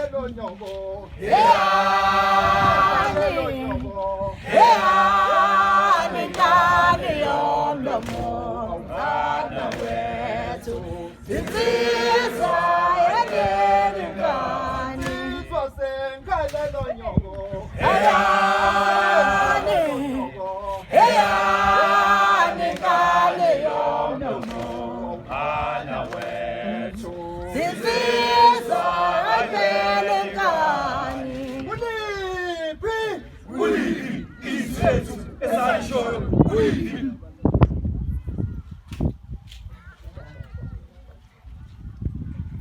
Kalelo nyongo. Kalelo nyongo. Nikani yomlomo ngana wethu insizwa yenikani Sose kalelo nyongo. Nikani yomlomo ngana wethu insizwa yenikani Uliphi izethu esayishoyo. Uliphi